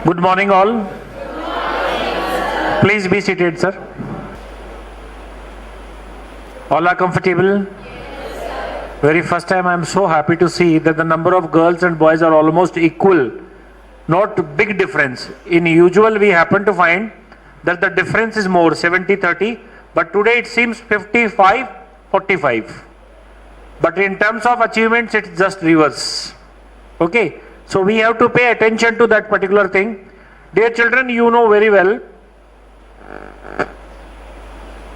Good morning all. Please be seated, sir. All are comfortable? Very first time I am so happy to see that the number of girls and boys are almost equal. Not big difference. In usual we happen to find that the difference is more 70-30, but today it seems 55-45. But in terms of achievements it's just reverse. Okay, so we have to pay attention to that particular thing. Dear children, you know very well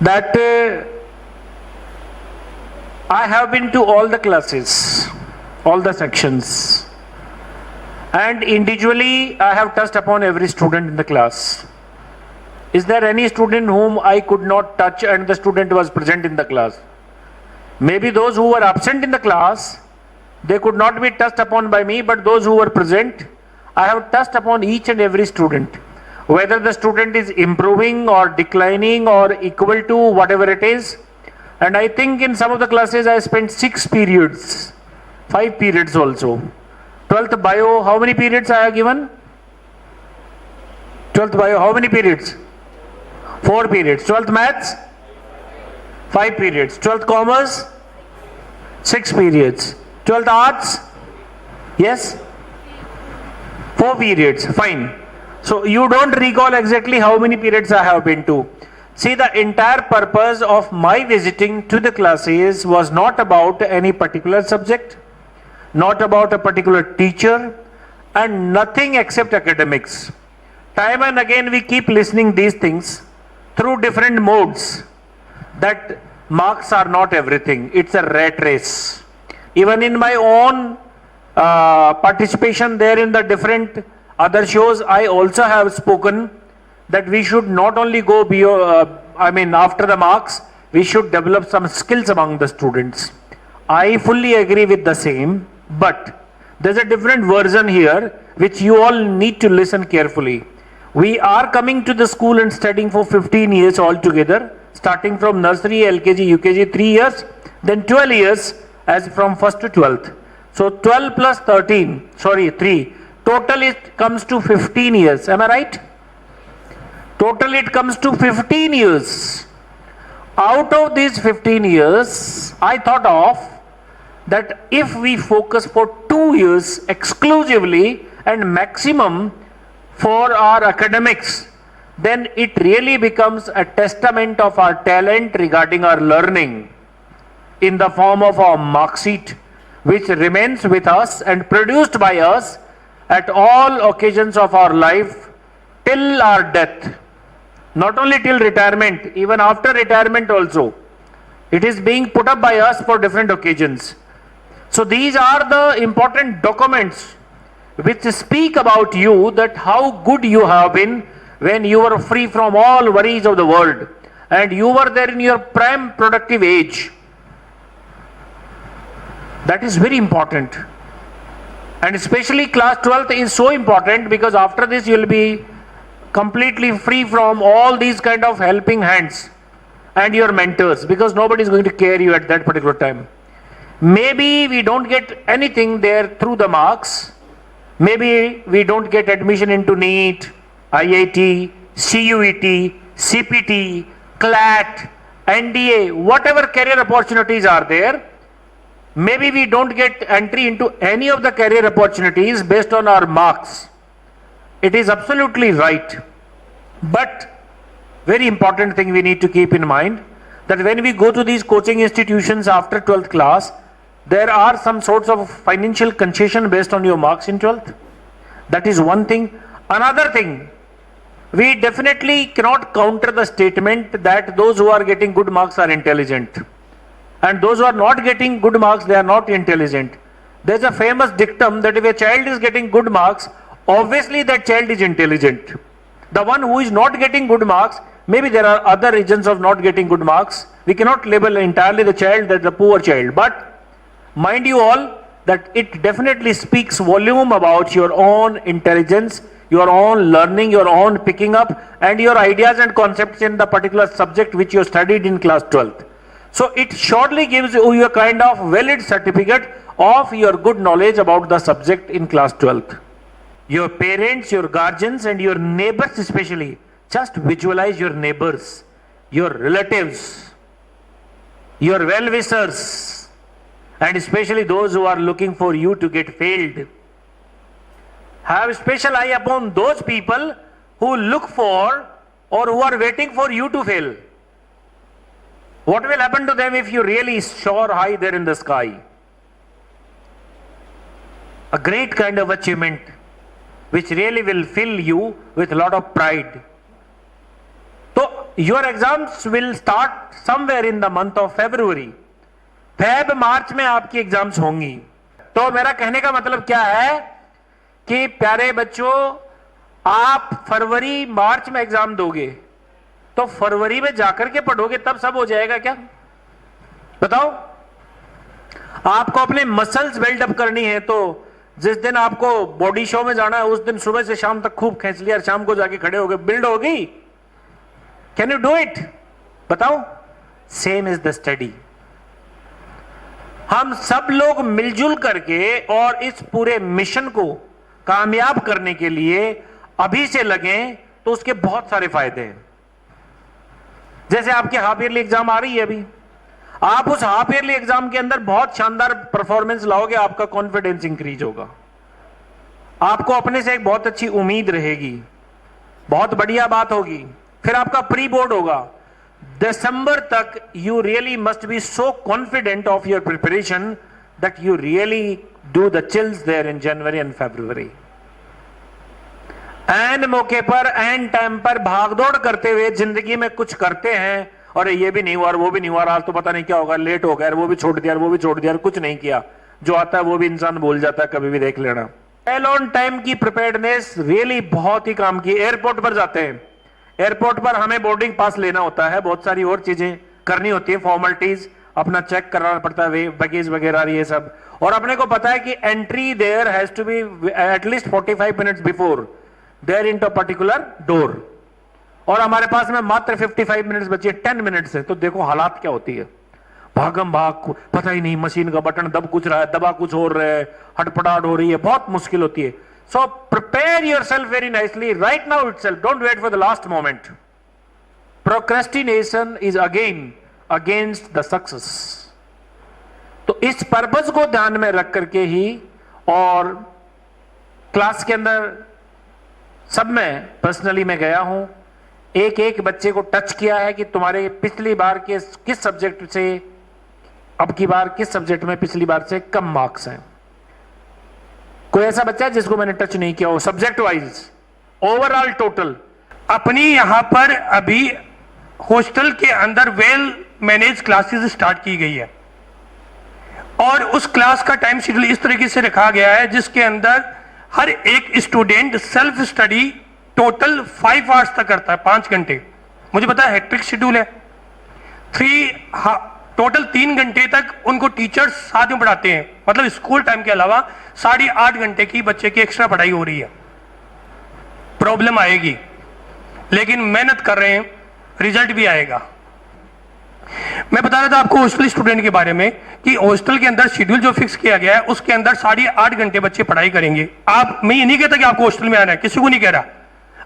that I have been to all the classes, all the sections, and individually I have touched upon every student in the class. Is there any student whom I could not touch and the student was present in the class? Maybe those who were absent in the class, they could not be touched upon by me, but those who were present, I have touched upon each and every student. Whether the student is improving or declining or equal to whatever it is. And I think in some of the classes I spent 6 periods, 5 periods also. 12th bio, how many periods I have given? 12th bio, how many periods? 4 periods. 12th maths? 5 periods. 12th commerce? 6 periods. 12th arts? Yes? 4 periods. Fine. So you don't recall exactly how many periods I have been to. See, the entire purpose of my visiting to the classes was not about any particular subject, not about a particular teacher, and nothing except academics. Time and again we keep listening these things through different modes, that marks are not everything. It's a rat race. Even in my own participation there in the different other shows, I also have spoken that we should not only go beyond, after the marks, we should develop some skills among the students. I fully agree with the same, but there's a different version here which you all need to listen carefully. We are coming to the school and studying for 15 years altogether, starting from nursery, LKG, UKG, 3 years, then 12 years as from 1st to 12th. So 12 plus 13, 3, total it comes to 15 years, am I right? Total it comes to 15 years. Out of these 15 years, I thought of that if we focus for 2 years exclusively and maximum for our academics, then it really becomes a testament of our talent regarding our learning in the form of our mark sheet, which remains with us and produced by us at all occasions of our life till our death. Not only till retirement, even after retirement also. It is being put up by us for different occasions. So these are the important documents which speak about you, that how good you have been when you were free from all worries of the world and you were there in your prime productive age. That is very important. And especially class 12th is so important because after this you will be completely free from all these kind of helping hands and your mentors, because nobody is going to care you at that particular time. Maybe we don't get anything there through the marks. Maybe we don't get admission into NEET, IIT, CUET, CPT, CLAT, NDA, whatever career opportunities are there. Maybe we don't get entry into any of the career opportunities based on our marks. It is absolutely right. But very important thing we need to keep in mind, that when we go to these coaching institutions after 12th class, there are some sorts of financial concession based on your marks in 12th. That is one thing. Another thing, we definitely cannot counter the statement that those who are getting good marks are intelligent. And those who are not getting good marks, they are not intelligent. There's a famous dictum that if a child is getting good marks, obviously that child is intelligent. The one who is not getting good marks, maybe there are other reasons of not getting good marks. We cannot label entirely the child that the poor child. But mind you all that it definitely speaks volume about your own intelligence, your own learning, your own picking up, and your ideas and concepts in the particular subject which you studied in class 12th. So it surely gives you a kind of valid certificate of your good knowledge about the subject in class 12th. your parents, your guardians, and your neighbors especially. Just visualize your neighbors, your relatives, your well-wishers, and especially those who are looking for you to get failed. Have special eye upon those people who look for or who are waiting for you to fail. What will happen to them if you really soar high there in the sky? A great kind of achievement which really will fill you with a lot of pride. So your exams will start somewhere in the month of February. Feb मार्च में आपकी exams होंगी. तो मेरा कहने का मतलब क्या है कि प्यारे बच्चों, आप फरवरी मार्च में एग्जाम दोगे तो फरवरी में जाकर के पढ़ोगे तब सब हो जाएगा क्या? बताओ. आपको अपने मसल्स बिल्डअप करनी है तो जिस दिन आपको बॉडी शो में जाना है उस दिन सुबह से शाम तक खूब खींच लिया और शाम को जाके खड़े हो गए, बिल्ड होगी. Can you do it? बताओ. Same is the study. हम सब लोग मिलजुल करके और इस पूरे मिशन को कामयाब करने के लिए अभी से लगें तो उसके बहुत सारे फायदे हैं. जैसे आपकी हाफ ईयरली एग्जाम आ रही है अभी, आप उस हाफ ईयरली एग्जाम के अंदर बहुत शानदार परफॉर्मेंस लाओगे, आपका कॉन्फिडेंस इंक्रीज होगा, आपको अपने से एक बहुत अच्छी उम्मीद रहेगी, बहुत बढ़िया बात होगी. फिर आपका प्री बोर्ड होगा. दिसंबर तक you really must be so confident of your preparation that you really do the chills there in January and February. And मौके पर एंड टाइम पर भागदौड़ करते हुए जिंदगी में कुछ करते हैं, और ये भी नहीं हुआ और वो भी नहीं हुआ, आज तो पता नहीं क्या होगा, लेट हो गया, वो भी छोड़ दिया, वो भी छोड़ दिया, कुछ नहीं किया. जो आता है वो भी इंसान भूल जाता है, कभी भी देख लेना. वेल ऑन टाइम की प्रिपेयर्डनेस रियली बहुत ही काम की. एयरपोर्ट पर जाते हैं, एयरपोर्ट पर हमें बोर्डिंग पास लेना होता है, बहुत सारी और चीजें करनी होती है, फॉर्मेलिटीज अपना चेक कराना पड़ता है, बैगेज वगैरह ये सब. और अपने को पता है कि entry there has to be at least 45 minutes before there into particular door. और हमारे पास में मात्र 55 मिनट्स बचे, 10 मिनट्स है. तो देखो हालात क्या होती है. भागम भाग, पता ही नहीं मशीन का बटन दब कुछ रहा है, दबा कुछ और रहा है, हटपटाट हो रही है, बहुत मुश्किल होती है. So prepare yourself very nicely right now itself. Don't wait for the last moment. Procrastination is again against the success. तो इस पर्पस को ध्यान में रख करके ही, और क्लास के अंदर सब में पर्सनली मैं गया हूं, एक एक बच्चे को टच किया है कि तुम्हारे पिछली बार के किस सब्जेक्ट से अब की बार किस सब्जेक्ट में पिछली बार से कम मार्क्स हैं. कोई ऐसा बच्चा है जिसको मैंने टच नहीं किया हो सब्जेक्ट वाइज, ओवरऑल टोटल. अपनी यहां पर अभी हॉस्टल के अंदर वेल मैनेज क्लासेस स्टार्ट की गई है, और उस क्लास का टाइम शेड्यूल इस तरीके से रखा गया है जिसके अंदर हर एक student self study total 5 hours तक करता है, 5 घंटे. मुझे पता है हेक्टिक शेड्यूल है. टोटल 3 घंटे तक उनको टीचर्स साथ में पढ़ाते हैं, मतलब स्कूल टाइम के अलावा 8.5 घंटे की बच्चे की एक्स्ट्रा पढ़ाई हो रही है. प्रॉब्लम आएगी, लेकिन मेहनत कर रहे हैं, रिजल्ट भी आएगा. मैं बता रहा था आपको हॉस्टल स्टूडेंट के बारे में कि हॉस्टल के अंदर शेड्यूल जो फिक्स किया गया है उसके अंदर 8.5 घंटे बच्चे पढ़ाई करेंगे. मैं ये नहीं कहता कि आपको हॉस्टल में आना है, किसी को नहीं कह रहा.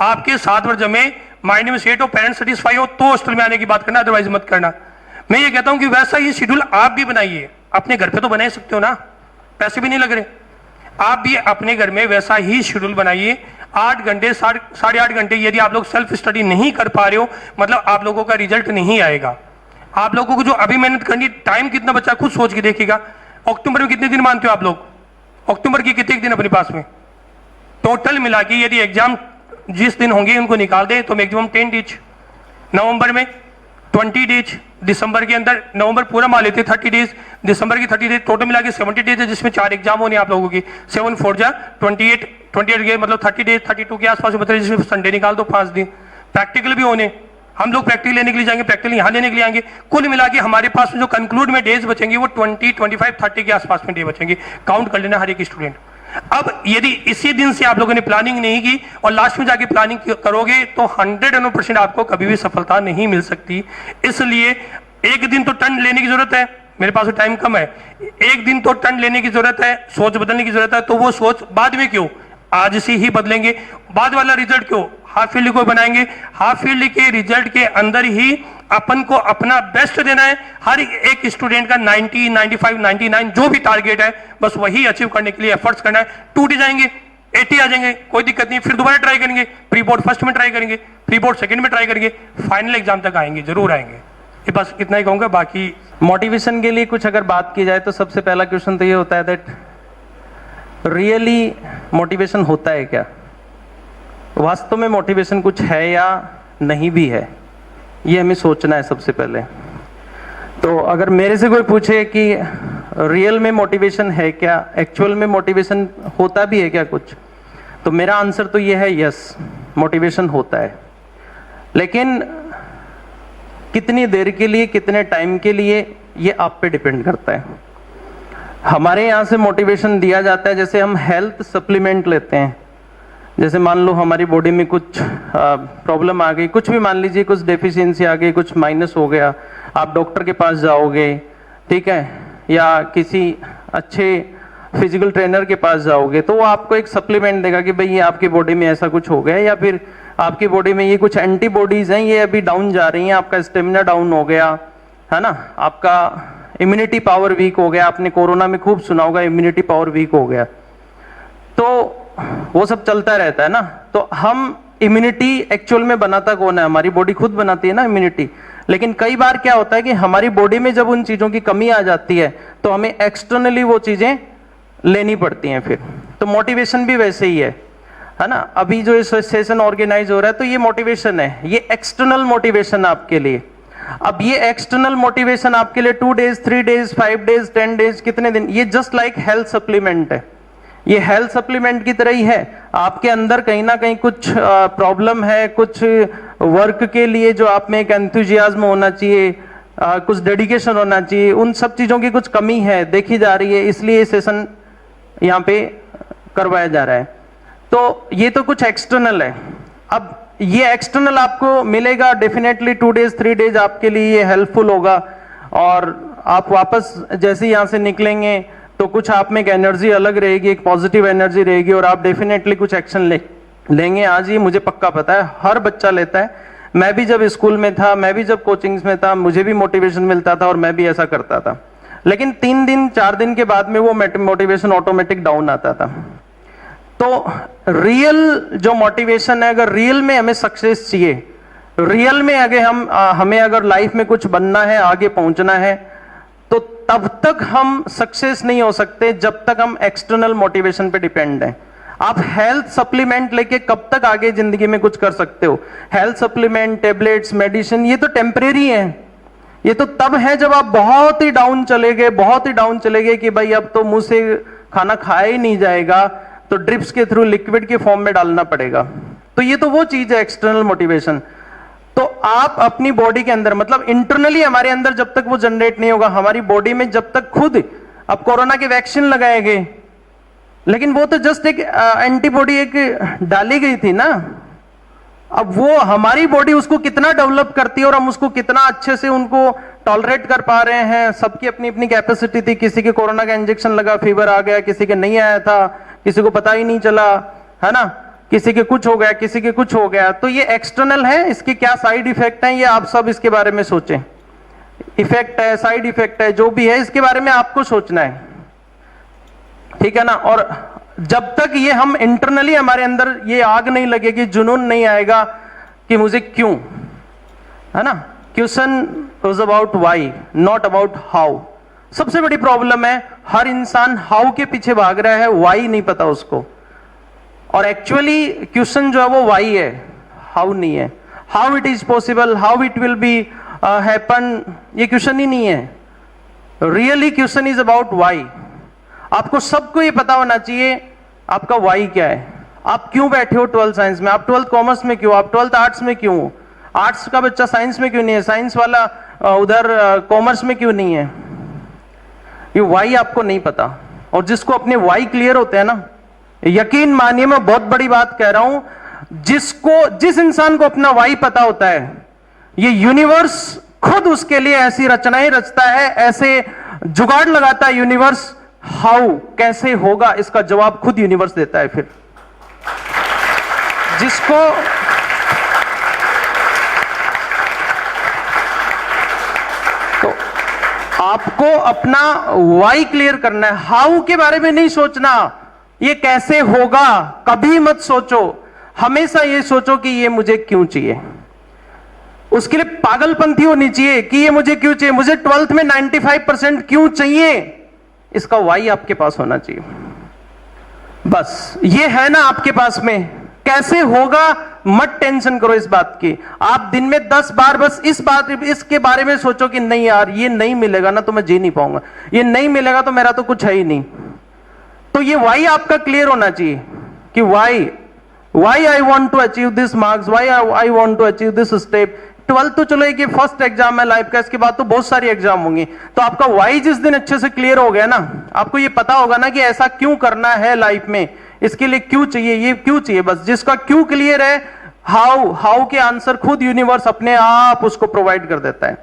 आपके साथ वर्ष में माइंड में सेट हो, पेरेंट्स सेटिस्फाई हो तो हॉस्टल में आने की बात करना, अदरवाइज मत करना. मैं ये कहता हूं कि वैसा ही शेड्यूल आप भी बनाइए. अपने घर पे तो बना सकते हो ना, पैसे भी नहीं लग रहे. आप भी अपने घर में वैसा ही शेड्यूल बनाइए. 8 घंटे 8.5 घंटे यदि आप लोग सेल्फ स्टडी नहीं कर पा रहे हो, मतलब आप लोगों का रिजल्ट नहीं आएगा. आप लोगों को जो अभी मेहनत करनी, टाइम कितना बच्चा खुद सोच के देखिएगा. अक्टूबर में कितने दिन मानते हो आप लोग? अक्टूबर के कितने दिन अपने पास में टोटल मिला के यदि एग्जाम जिस दिन होंगे उनको निकाल दे तो मैक्सिमम 10 डेज. नवंबर में 20 डेज, दिसंबर के अंदर, नवंबर पूरा मान लेते 30 डेज, दिसंबर की 30 डेज, टोटल मिला के 70 डेज है जिसमें 4 एग्जाम होने आप लोगों की. 7 4 जा 28 के मतलब 30 डेज, 32 के आसपास बता, जिसमें संडे निकाल दो 5 दिन. प्रैक्टिकल भी होने, हम लोग प्रैक्टिकल लेने के लिए जाएंगे, प्रैक्टिकल यहाँ लेने के लिए आएंगे. कुल मिला के हमारे पास में जो कंक्लूड में डेज बचेंगे वो 20 25 30 के आसपास में डे बचेंगे. काउंट कर लेना हर एक स्टूडेंट. अब यदि इसी दिन से आप लोगों ने प्लानिंग नहीं की और लास्ट में जाके प्लानिंग करोगे तो 100% आपको कभी भी सफलता नहीं मिल सकती. इसलिए एक दिन तो टर्न लेने की जरूरत है. मेरे पास टाइम कम है. एक दिन तो टर्न लेने की जरूरत है, सोच बदलने की जरूरत है. तो वो सोच बाद में क्यों, आज से ही बदलेंगे। बाद वाला रिजल्ट क्यों हाफ ईयरली को बनाएंगे, हाफ ईयरली के रिजल्ट के अंदर ही अपन को अपना बेस्ट देना है। हर एक स्टूडेंट का 90, 95, 99 जो भी टारगेट है बस वही अचीव करने के लिए एफर्ट्स करना है। टूट जाएंगे 80 आ जाएंगे कोई दिक्कत नहीं, फिर दोबारा ट्राई करेंगे, प्री बोर्ड फर्स्ट में ट्राई करेंगे, प्री बोर्ड सेकंड में ट्राई करेंगे, फाइनल एग्जाम तक आएंगे, जरूर आएंगे। ये बस इतना ही कहूंगा। बाकी मोटिवेशन के लिए कुछ अगर बात की जाए तो सबसे पहला क्वेश्चन तो ये होता है दैट रियली मोटिवेशन होता है क्या, वास्तव में मोटिवेशन कुछ है या नहीं भी है, ये हमें सोचना है सबसे पहले। तो अगर मेरे से कोई पूछे कि रियल में मोटिवेशन है क्या, एक्चुअल में मोटिवेशन होता भी है क्या कुछ, तो मेरा आंसर तो ये है यस, मोटिवेशन होता है। लेकिन कितनी देर के लिए, कितने टाइम के लिए, ये आप पे डिपेंड करता है। हमारे यहाँ से मोटिवेशन दिया जाता है, जैसे हम हेल्थ सप्लीमेंट लेते हैं, जैसे मान लो हमारी बॉडी में कुछ प्रॉब्लम आ गई, कुछ भी मान लीजिए, कुछ डेफिशिएंसी आ गई, कुछ माइनस हो गया, आप डॉक्टर के पास जाओगे, ठीक है, या किसी अच्छे फिजिकल ट्रेनर के पास जाओगे, तो वो आपको एक सप्लीमेंट देगा कि भाई ये आपकी बॉडी में ऐसा कुछ हो गया, या फिर आपकी बॉडी में ये कुछ एंटीबॉडीज हैं, ये अभी डाउन जा रही हैं, आपका स्टेमिना डाउन हो गया है ना, आपका इम्यूनिटी पावर वीक हो गया। आपने कोरोना में खूब सुना होगा इम्यूनिटी पावर वीक हो गया, तो वो सब चलता रहता है ना। तो हम इम्यूनिटी एक्चुअल में बनाता कौन है, हमारी बॉडी खुद बनाती है ना इम्यूनिटी। लेकिन कई बार क्या होता है कि हमारी बॉडी में जब उन चीजों की कमी आ जाती है तो हमें एक्सटर्नली वो चीजें लेनी पड़ती हैं फिर। तो मोटिवेशन भी वैसे ही है ना। अभी जो इस सेशन ऑर्गेनाइज हो रहा है तो ये मोटिवेशन है, ये एक्सटर्नल मोटिवेशन आपके लिए। अब ये एक्सटर्नल मोटिवेशन आपके लिए 2 डेज, 3 डेज, 5 डेज, 10 डेज, कितने दिन, ये जस्ट लाइक हेल्थ सप्लीमेंट है। ये हेल्थ सप्लीमेंट की तरह ही है। आपके अंदर कहीं ना कहीं कुछ प्रॉब्लम है, कुछ वर्क के लिए जो आप में एक एंथुजियाज्म होना चाहिए, कुछ डेडिकेशन होना चाहिए, उन सब चीजों की कुछ कमी है, देखी जा रही है, इसलिए ये सेशन यहाँ पे करवाया जा रहा है। तो ये तो कुछ एक्सटर्नल है। अब ये एक्सटर्नल आपको मिलेगा डेफिनेटली 2 डेज, 3 डेज आपके लिए ये हेल्पफुल होगा, और आप वापस जैसे यहाँ से निकलेंगे तो कुछ आप में एक एनर्जी अलग रहेगी, एक पॉजिटिव एनर्जी रहेगी, और आप डेफिनेटली कुछ एक्शन लेंगे। आज ये मुझे पक्का पता है, हर बच्चा लेता है। मैं भी जब स्कूल में था, मैं भी जब कोचिंग्स में था, मुझे भी मोटिवेशन मिलता था और मैं भी ऐसा करता था। लेकिन 3 दिन 4 दिन के बाद में वो मोटिवेशन ऑटोमेटिक डाउन आता था। तो रियल जो मोटिवेशन है, अगर रियल में हमें सक्सेस चाहिए, रियल में अगर हमें अगर लाइफ में कुछ बनना है, आगे पहुंचना है, तो तब तक हम सक्सेस नहीं हो सकते जब तक हम एक्सटर्नल मोटिवेशन पे डिपेंड हैं। आप हेल्थ सप्लीमेंट लेके कब तक आगे जिंदगी में कुछ कर सकते हो? हेल्थ सप्लीमेंट, टेबलेट्स, मेडिसिन, ये तो टेम्परेरी है। ये तो तब है जब आप बहुत ही डाउन चले गए, बहुत ही डाउन चले गए कि भाई अब तो मुंह से खाना खाया ही नहीं जाएगा, तो ड्रिप्स के थ्रू लिक्विड के फॉर्म में डालना पड़ेगा। तो ये तो वो चीज है एक्सटर्नल मोटिवेशन। तो आप अपनी बॉडी के अंदर, मतलब इंटरनली हमारे अंदर जब तक वो जनरेट नहीं होगा, हमारी बॉडी में जब तक खुद, अब कोरोना के वैक्सीन लगाए गए, लेकिन वो तो जस्ट एक एंटीबॉडी एक डाली गई थी ना। अब वो हमारी बॉडी उसको कितना डेवलप करती है और हम उसको कितना अच्छे से उनको टॉलरेट कर पा रहे हैं, सबकी अपनी अपनी कैपेसिटी थी। किसी के कोरोना का इंजेक्शन लगा, फीवर आ गया, किसी के नहीं आया था, किसी को पता ही नहीं चला, है ना, किसी के कुछ हो गया, किसी के कुछ हो गया। तो ये एक्सटर्नल है, इसके क्या साइड इफेक्ट हैं ये आप सब इसके बारे में सोचें। इफेक्ट है, साइड इफेक्ट है, जो भी है इसके बारे में आपको सोचना है, ठीक है ना। और जब तक ये हम इंटरनली हमारे अंदर ये आग नहीं लगेगी, जुनून नहीं आएगा कि मुझे क्यों, है ना। Question is about why, not about how. सबसे बड़ी प्रॉब्लम है हर इंसान हाउ के पीछे भाग रहा है, व्हाई नहीं पता उसको। और एक्चुअली क्वेश्चन जो है वो व्हाई है, हाउ नहीं है। How it is possible, how it will be happen, ये क्वेश्चन ही नहीं है। Really question is about why. आपको सबको ये पता होना चाहिए आपका वाई क्या है। आप क्यों बैठे हो 12th साइंस में, आप 12th कॉमर्स में क्यों, आप 12th आर्ट्स में क्यों हो, आर्ट्स का बच्चा साइंस में क्यों नहीं है, साइंस वाला उधर कॉमर्स में क्यों नहीं है। ये वाई आपको नहीं पता। और जिसको अपने वाई क्लियर होते हैं ना, यकीन मानिए मैं बहुत बड़ी बात कह रहा हूं, जिस इंसान को अपना वाई पता होता है, ये यूनिवर्स खुद उसके लिए ऐसी रचनाएं रचता है, ऐसे जुगाड़ लगाता है यूनिवर्स। हाउ, कैसे होगा, इसका जवाब खुद यूनिवर्स देता है फिर। जिसको तो आपको अपना वाई क्लियर करना है, हाउ के बारे में नहीं सोचना, ये कैसे होगा कभी मत सोचो, हमेशा ये सोचो कि ये मुझे क्यों चाहिए। उसके लिए पागलपंथी होनी चाहिए कि ये मुझे क्यों चाहिए, मुझे 12th में 95% क्यों चाहिए, इसका वाई आपके पास होना चाहिए। बस ये है ना आपके पास में, कैसे होगा मत टेंशन करो इस बात की। आप दिन में 10 बार बस इसके बारे में सोचो कि नहीं यार ये नहीं मिलेगा ना तो मैं जी नहीं पाऊंगा, ये नहीं मिलेगा तो मेरा तो कुछ है ही नहीं। तो ये वाई आपका क्लियर होना चाहिए कि why I want to achieve this marks, why I want to achieve this step. 12th तो चलो एक ये फर्स्ट एग्जाम है लाइफ का, इसके बाद तो बहुत सारी एग्जाम होंगी। तो आपका वाई जिस दिन अच्छे से क्लियर हो गया ना, आपको ये पता होगा ना कि ऐसा क्यों करना है लाइफ में, इसके लिए क्यों चाहिए, ये क्यों चाहिए। बस जिसका क्यों क्लियर है, हाउ के आंसर खुद यूनिवर्स अपने आप उसको प्रोवाइड कर देता है,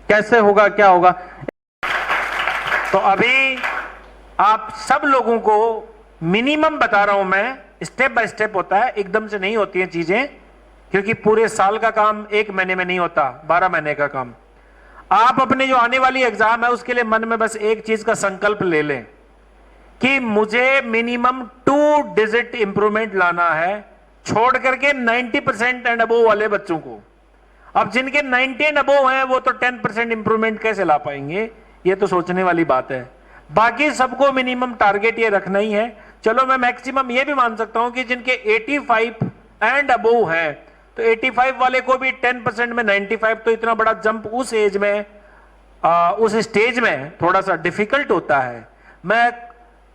कैसे होगा क्या होगा। तो अभी आप सब लोगों को मिनिमम बता रहा हूं मैं, स्टेप बाय स्टेप होता है, एकदम से नहीं होती हैं चीजें, क्योंकि पूरे साल का काम 1 महीने में नहीं होता, 12 महीने का काम। आप अपने जो आने वाली एग्जाम है उसके लिए मन में बस एक चीज का संकल्प ले लें कि मुझे मिनिमम 2 डिजिट इंप्रूवमेंट लाना है, छोड़ करके 90% एंड अबोव वाले बच्चों को। अब जिनके 90 एंड अबोव हैं वो तो 10% इंप्रूवमेंट कैसे ला पाएंगे, ये तो सोचने वाली बात है। बाकी सबको मिनिमम टारगेट ये रखना ही है। चलो मैं मैक्सिमम ये भी मान सकता हूं कि जिनके 85 एंड अबोव है, तो 85 वाले को भी 10% में 95, तो इतना बड़ा जंप उस एज में उस स्टेज में थोड़ा सा डिफिकल्ट होता है। मैं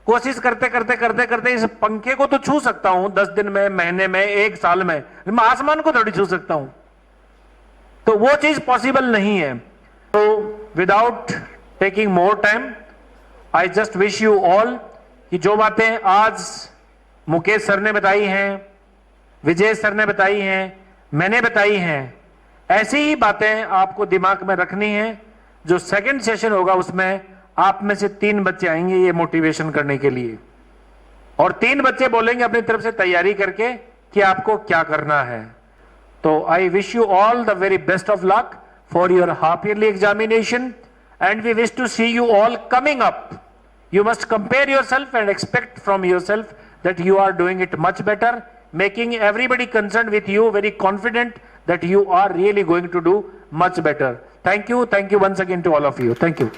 कोशिश करते करते करते करते इस पंखे को तो छू सकता हूं 10 दिन में, महीने में, 1 साल में, मैं आसमान को थोड़ी छू सकता हूं, तो वो चीज पॉसिबल नहीं है। तो without taking more time, I just wish you all कि जो बातें आज मुकेश सर ने बताई हैं, विजय सर ने बताई हैं, मैंने बताई हैं, ऐसी ही बातें आपको दिमाग में रखनी है। जो सेकंड सेशन होगा उसमें आप में से 3 बच्चे आएंगे ये मोटिवेशन करने के लिए, और 3 बच्चे बोलेंगे अपनी तरफ से तैयारी करके कि आपको क्या करना है। तो I wish you all the very best of luck for your half yearly examination and we wish to see you all coming up. You must compare yourself and expect from yourself that you are doing it much better, making everybody concerned with you very confident that you are really going to do much better. Thank you once again to all of you. Thank you.